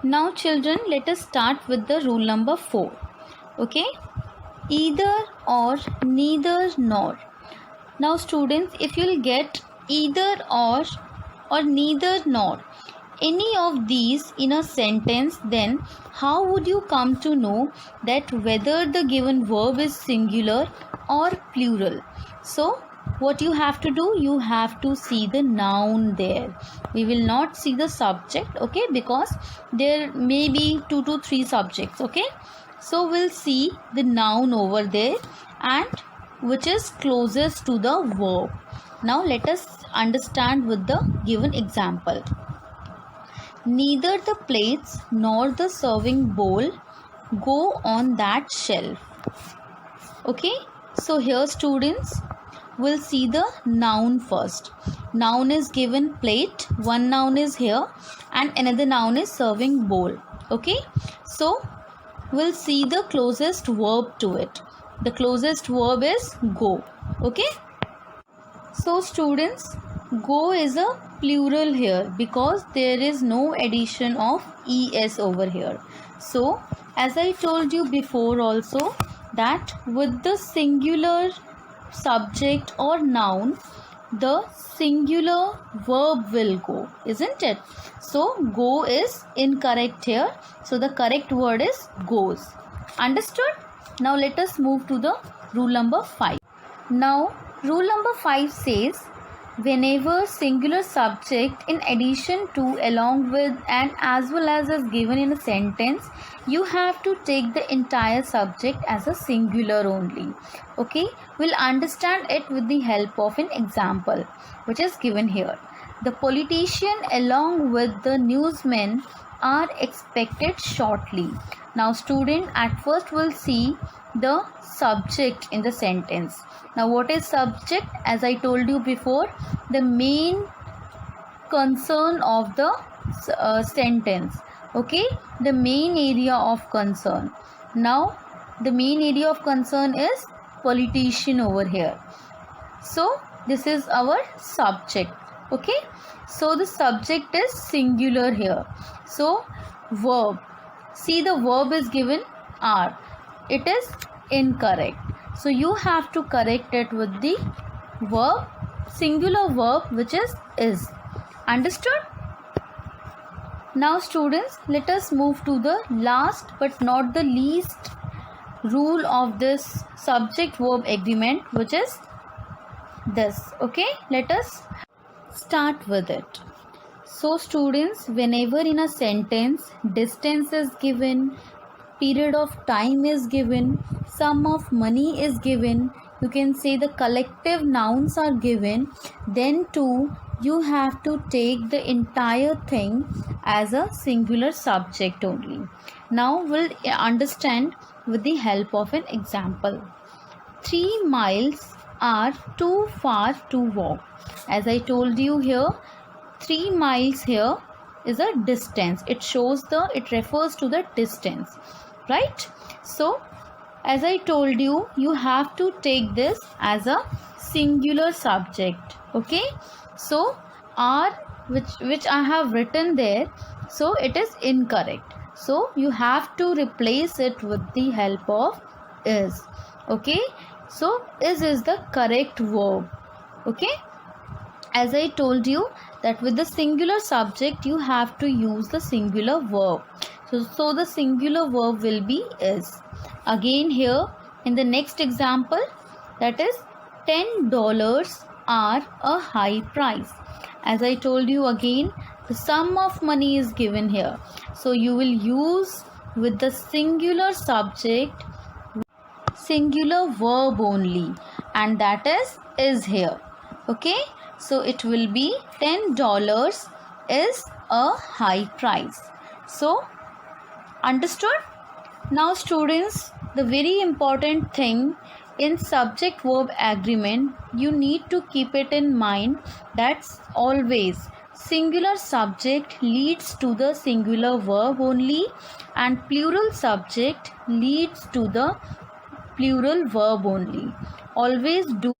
Now children, let us start with the rule number 4. Okay, either or, neither nor. Now students, if you'll get either or neither nor, any of these in a sentence, then how would you come to know that whether the given verb is singular or plural? So what you have to do, you have to see the noun there. We will not see the subject, okay, because there may be 2 to 3 subjects, okay. So we'll see the noun over there and which is closest to the verb. Now let us understand with the given example. Neither the plates nor the serving bowl go on that shelf. Okay, so here students, we'll see the noun first. Noun is given plate, one noun is here and another noun is serving bowl. Okay, so we'll see the closest verb to it. The closest verb is go. Okay, so students, go is a plural here because there is no addition of es over here. So as I told you before also, that with the singular subject or noun, the singular verb will go, isn't it? So go is incorrect here, so the correct word is goes. Understood? Now let us move to the rule number 5. Now rule number 5 says, whenever singular subject in addition to, along with and as well as is given in a sentence, you have to take the entire subject as a singular only. Okay, we'll understand it with the help of an example which is given here. The politician along with the newsmen are expected shortly. Now student, at first we'll see the subject in the sentence. Now what is subject? As I told you before, the main concern of the sentence. Okay, the main area of concern. Now the main area of concern is politician over here. So this is our subject. Okay, so the subject is singular here. So verb, see the verb is given are. It is incorrect. So you have to correct it with the verb, singular verb which is. Understood? Now students, let us move to the last but not the least rule of this subject verb agreement, which is this. Okay, let us start with it. So students, whenever in a sentence distance is given, period of time is given, sum of money is given, you can say the collective nouns are given, then too you have to take the entire thing as a singular subject only. Now we'll understand with the help of an example. 3 miles are too far to walk. As I told you here, 3 miles here is a distance. It refers to the distance, right? So as I told you, you have to take this as a singular subject. Okay, so are which I have written there, so it is incorrect. So you have to replace it with the help of is. Okay, so is the correct verb. Okay, as I told you that with the singular subject you have to use the singular verb. So the singular verb will be is. Again here in the next example, that is $10 are a high price. As I told you again, the sum of money is given here. So you will use with the singular subject, singular verb only, and that is here. Okay, so it will be $10 is a high price. So understood? Now students, the very important thing in subject verb agreement, you need to keep it in mind that always singular subject leads to the singular verb only and plural subject leads to the plural verb only. Always do